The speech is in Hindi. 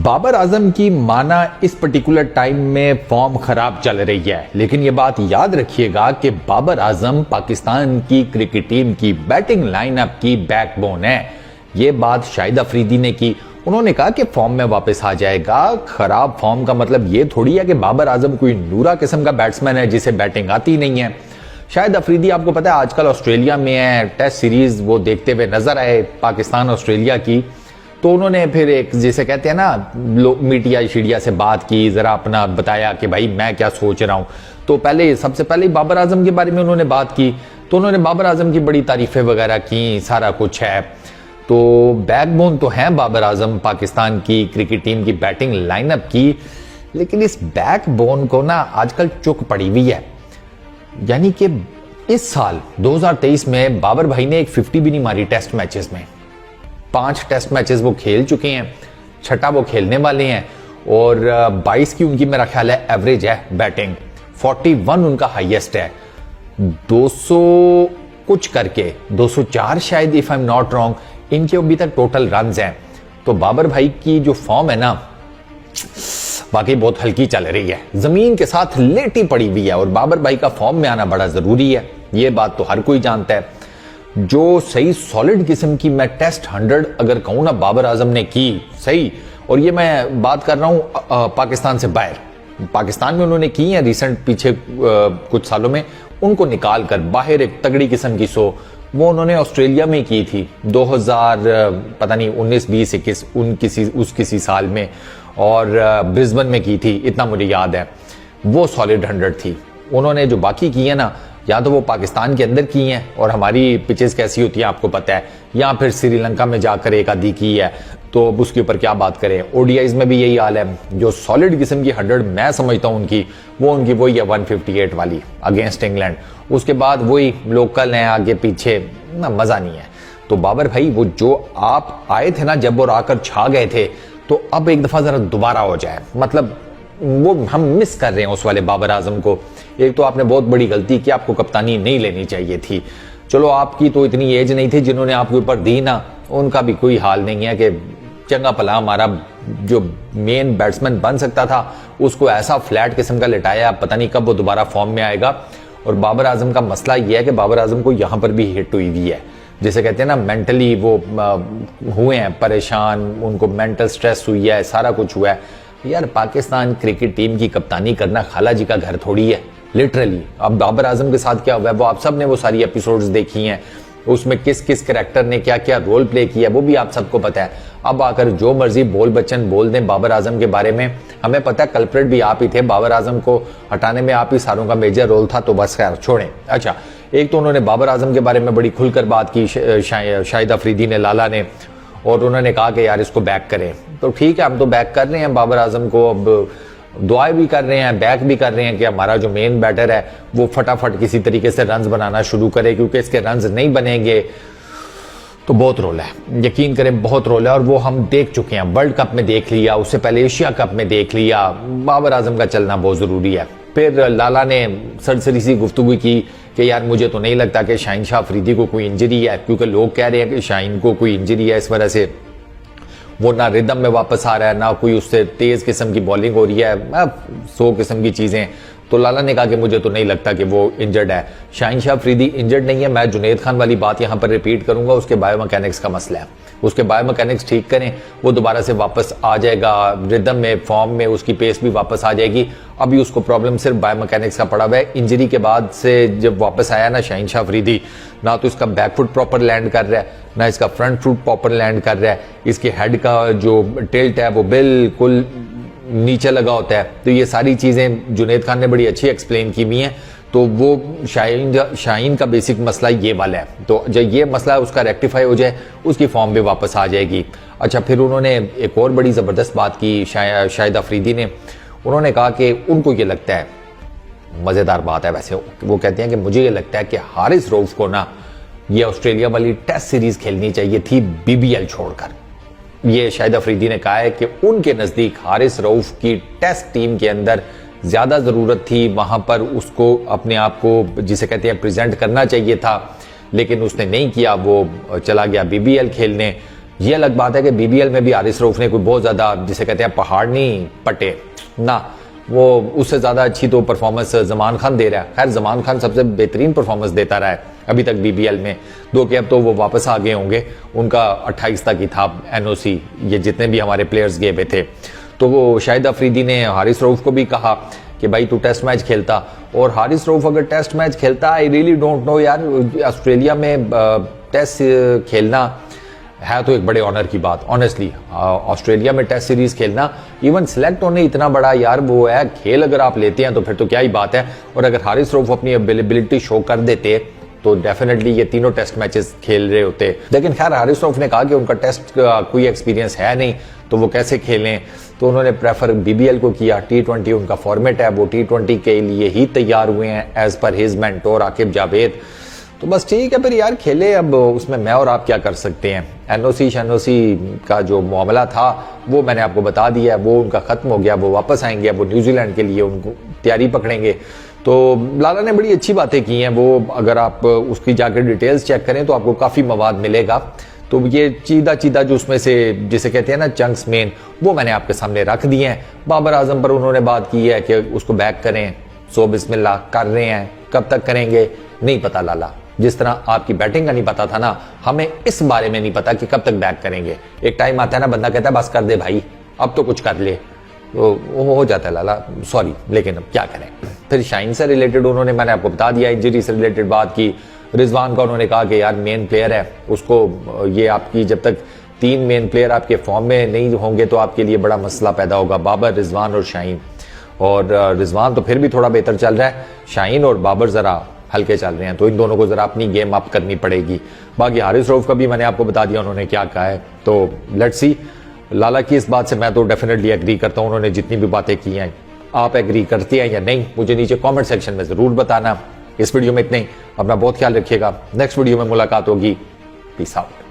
बाबर आजम की माना इस पर्टिकुलर टाइम में फॉर्म खराब चल रही है, लेकिन ये बात याद रखिएगा कि बाबर आजम पाकिस्तान की क्रिकेट टीम की बैटिंग लाइनअप की बैकबोन है। ये बात शाहिद अफरीदी ने की। उन्होंने कहा कि फॉर्म में वापस आ जाएगा। खराब फॉर्म का मतलब ये थोड़ी है कि बाबर आजम कोई नूरा किस्म का बैट्समैन है जिसे बैटिंग आती नहीं है। शाहिद अफरीदी आपको पता है आजकल ऑस्ट्रेलिया में है, टेस्ट सीरीज वो देखते हुए नजर आए पाकिस्तान ऑस्ट्रेलिया की, तो उन्होंने फिर एक जिसे कहते हैं ना मीडिया शीडिया से बात की, जरा अपना बताया कि भाई मैं क्या सोच रहा हूं। तो पहले सबसे पहले बाबर आजम के बारे में उन्होंने बात की, तो उन्होंने बाबर आजम की बड़ी तारीफें वगैरह की, सारा कुछ है। तो बैकबोन तो है बाबर आजम पाकिस्तान की क्रिकेट टीम की बैटिंग लाइनअप की, लेकिन इस बैकबोन को ना आजकल चुक पड़ी हुई है। यानी कि इस साल 2023 में बाबर भाई ने एक 50 भी नहीं मारी टेस्ट मैचेस में। 5 टेस्ट मैचेस वो खेल चुके हैं, 6ठा वो खेलने वाले हैं, और 22 की उनकी मेरा ख्याल है एवरेज है बैटिंग, 41 उनका हाईएस्ट है, 200 कुछ करके 204 शायद if I am not wrong इनके अभी तक टोटल रन्स हैं। तो बाबर भाई की जो फॉर्म है ना वाकई बहुत हल्की चल रही है, जमीन के साथ लेटी पड़ी हुई है, और बाबर भाई का फॉर्म में आना बड़ा जरूरी है। ये बात तो हर कोई जानता है। जो सही सॉलिड किस्म की मैं टेस्ट 100 अगर कहूं ना बाबर आजम ने की सही, और ये मैं बात कर रहा हूं पाकिस्तान से बाहर, पाकिस्तान में उन्होंने की है रिसेंट पीछे कुछ सालों में, उनको निकाल कर बाहर एक तगड़ी किस्म की वो उन्होंने ऑस्ट्रेलिया में की थी 2000 पता नहीं 19 20 21 उस किसी साल में, और ब्रिस्बेन में की थी, इतना मुझे याद है। वो सॉलिड 100 थी। उन्होंने जो बाकी की है ना, या तो वो पाकिस्तान के अंदर की हैं, और हमारी पिचेस कैसी होती है आपको पता है, या फिर श्रीलंका में जाकर एक आधी की है, तो अब उसके ऊपर क्या बात करें। ओडीआईज में भी यही हाल है। जो सॉलिड किस्म की 100 मैं समझता हूं उनकी वही है 158 वाली अगेंस्ट इंग्लैंड। उसके बाद वही लोकल है, आगे पीछे ना मजा नहीं है। तो बाबर भाई वो जो आप आए थे ना, जब वो आकर छा गए थे, तो अब एक दफा जरा दोबारा हो जाए, मतलब वो हम मिस कर रहे हैं उस वाले बाबर आजम को। एक तो आपने बहुत बड़ी गलती की, आपको कप्तानी नहीं लेनी चाहिए थी। चलो आपकी तो इतनी एज नहीं थी, जिन्होंने आपके ऊपर दी ना उनका भी कोई हाल नहीं है कि चंगा भला हमारा जो मेन बैट्समैन बन सकता था उसको ऐसा फ्लैट किस्म का लिटाया, पता नहीं कब वो दोबारा फॉर्म में आएगा। और बाबर आजम का मसला यह है कि बाबर आजम को यहां पर भी हिट हुई हुई है, जैसे कहते हैं ना मेंटली वो हुए हैं परेशान, उनको मेंटल स्ट्रेस हुई है, सारा कुछ हुआ है। यार पाकिस्तान क्रिकेट टीम की कप्तानी करना खाला जी का घर थोड़ी है, लिटरली। अब बाबर आजम के साथ क्या हुआ है वो आप सब ने वो सारी एपिसोड्स देखी हैं, उसमें किस किस कैरेक्टर ने क्या क्या रोल प्ले किया वो भी आप सबको पता है। अब आकर जो मर्जी बोल बच्चन बोल दें बाबर आजम के बारे में, हमें पता है कल्प्रेट भी आप ही थे, बाबर आजम को हटाने में आप ही सारों का मेजर रोल था। तो बस खैर छोड़ें। अच्छा, एक तो उन्होंने बाबर आजम के बारे में बड़ी खुलकर बात की शाहिद अफरीदी ने, लाला ने, और उन्होंने कहा कि यार इसको बैक करें। तो ठीक है, हम तो बैक कर रहे हैं बाबर आजम को, अब दुआएं भी कर रहे हैं, बैक भी कर रहे हैं कि हमारा जो मेन बैटर है वो फटाफट किसी तरीके से रन्स बनाना शुरू करे, क्योंकि इसके रन्स नहीं बनेंगे तो बहुत रोल है, यकीन करें बहुत रोल है। और वो हम देख चुके हैं, वर्ल्ड कप में देख लिया, उससे पहले एशिया कप में देख लिया, बाबर आजम का चलना बहुत जरूरी है। फिर लाला ने सरसरी सी गुफ्तगू की कि यार मुझे तो नहीं लगता कि शाहीन शाह अफरीदी को कोई इंजरी है, क्योंकि लोग कह रहे हैं कि शाहीन को कोई इंजरी है, इस वजह से वो ना रिदम में वापस आ रहा है, ना कोई उससे तेज किस्म की बॉलिंग हो रही है, 100 किस्म की चीजें। तो लाला ने कहा कि मुझे तो नहीं लगता कि वो इंजर्ड है। शाहीन शाह अफरीदी इंजर्ड नहीं है। मैं जुनैद खान वाली बात यहां पर रिपीट करूंगा, उसके बायोमैकेनिक्स का मसला है, उसके बायोमैकेनिक्स ठीक करें, वो दोबारा से वापस आ जाएगा रिदम में, फॉर्म में, उसकी पेस भी वापस आ जाएगी। अभी उसको प्रॉब्लम सिर्फ बायोमैकेनिक्स का पड़ा हुआ है। इंजरी के बाद से जब वापस आया ना शाहीन शाह अफरीदी, ना तो इसका बैकफुट प्रॉपर लैंड कर रहा है, ना इसका फ्रंट फुट प्रॉपर लैंड कर रहा है, इसके हेड का जो टिल्ट है वो बिल्कुल नीचे लगा होता है। तो ये सारी चीजें जुनैद खान ने बड़ी अच्छी एक्सप्लेन की हुई हैं। तो वो शाहीन का बेसिक मसला ये वाला है। तो जब ये मसला उसका रेक्टिफाई हो जाए, उसकी फॉर्म भी वापस आ जाएगी। अच्छा, फिर उन्होंने एक और बड़ी जबरदस्त बात की शाहिद अफरीदी ने, उन्होंने कहा कि उनको ये लगता है, मजेदार बात है वैसे, वो कहते हैं कि मुझे ये लगता है कि हारिस रऊफ को ना ये ऑस्ट्रेलिया वाली टेस्ट सीरीज खेलनी चाहिए थी बीबीएल छोड़कर। ये शाहिद अफरीदी ने कहा है कि उनके नजदीक हारिस रऊफ की टेस्ट टीम के अंदर ज्यादा जरूरत थी, वहां पर उसको अपने आप को जिसे कहते हैं प्रेजेंट करना चाहिए था, लेकिन उसने नहीं किया, वो चला गया बीबीएल खेलने। ये अलग बात है कि बीबीएल में भी हारिस रऊफ ने कोई बहुत ज्यादा जिसे कहते हैं पहाड़ नहीं पटे ना, वो उससे ज्यादा अच्छी तो परफॉर्मेंस जमान खान दे रहा है। खैर जमान खान सबसे बेहतरीन परफॉर्मेंस देता रहा है अभी तक बीबीएल में। दो कि अब तो वो वापस आ गए होंगे, उनका 28 तक ही था एनओसी, ये जितने भी हमारे प्लेयर्स गए हुए थे। तो वो शाहिद अफरीदी ने हारिस रऊफ को भी कहा कि भाई तू टेस्ट मैच खेलता, और हारिस रऊफ अगर टेस्ट मैच खेलता, आई रियली डोंट नो यार, ऑस्ट्रेलिया में टेस्ट खेलना है तो एक बड़े ऑनर की बात। ऑनेस्टली ऑस्ट्रेलिया में टेस्ट सीरीज खेलना, इवन सिलेक्ट होने इतना बड़ा यार वो है खेल, अगर आप लेते हैं तो फिर तो क्या ही बात है। और अगर हारिस रऊफ अपनी अवेलेबिलिटी शो कर देते तो डेफिनेटली ये तीनों टेस्ट मैचेस खेल रहे होते। लेकिन खैर हारिस रऊफ ने कहा कि उनका टेस्ट का कोई एक्सपीरियंस है नहीं, तो वो कैसे खेलें, तो उन्होंने प्रेफर बीबीएल को किया। T20 उनका फॉर्मेट है, वो T20 के लिए ही तैयार हुए हैं as per his mentor Aqib Javed. तो बस ठीक है फिर यार खेले, अब उसमें मैं और आप क्या कर सकते हैं। एनओसी का जो मामला था वो मैंने आपको बता दिया है, वो उनका खत्म हो गया, वो वापस आएंगे, वो न्यूजीलैंड के लिए उनको तैयारी पकड़ेंगे। तो लाला ने बड़ी अच्छी बातें की हैं, वो अगर आप उसकी जाकर डिटेल्स चेक करें तो आपको काफ़ी मवाद मिलेगा। तो ये चीदा जो उसमें से जिसे कहते हैं ना चंक्स मेन, वो मैंने आपके सामने रख दिए हैं। बाबर आजम पर उन्होंने बात की है कि उसको बैक करें, सो बिस्मिल्लाह कर रहे हैं, कब तक करेंगे नहीं पता लाला। जिस तरह आपकी बैटिंग का नहीं पता था ना, हमें इस बारे में नहीं पता कि कब तक बैक करेंगे। एक टाइम आता है ना बंदा कहता है बस कर दे भाई, अब तो कुछ कर ले, तो वो हो जाता है लाला, सॉरी, लेकिन अब क्या करें। फिर शाहीन से रिलेटेड उन्होंने मैंने आपको बता दिया, इंजरी से रिलेटेड बात की। रिजवान का उन्होंने कहा कि यार मेन प्लेयर है, उसको ये आपकी जब तक 3 मेन प्लेयर आपके फॉर्म में नहीं होंगे तो आपके लिए बड़ा मसला पैदा होगा, बाबर, रिजवान और शाहीन। और रिजवान तो फिर भी थोड़ा बेहतर चल रहा है, शाहीन और बाबर जरा हल्के चल रहे हैं, तो इन दोनों को जरा अपनी गेम अप करनी पड़ेगी। बाकी हारिस रऊफ का भी मैंने आपको बता दिया उन्होंने क्या कहा है। तो लेट्स सी, लाला की इस बात से मैं तो डेफिनेटली एग्री करता हूं, उन्होंने जितनी भी बातें की हैं। आप एग्री करते हैं या नहीं, मुझे नीचे कमेंट सेक्शन में जरूर बताना। इस वीडियो में इतना ही, अपना बहुत ख्याल रखिएगा। नेक्स्ट वीडियो में मुलाकात होगी, पीस आउट।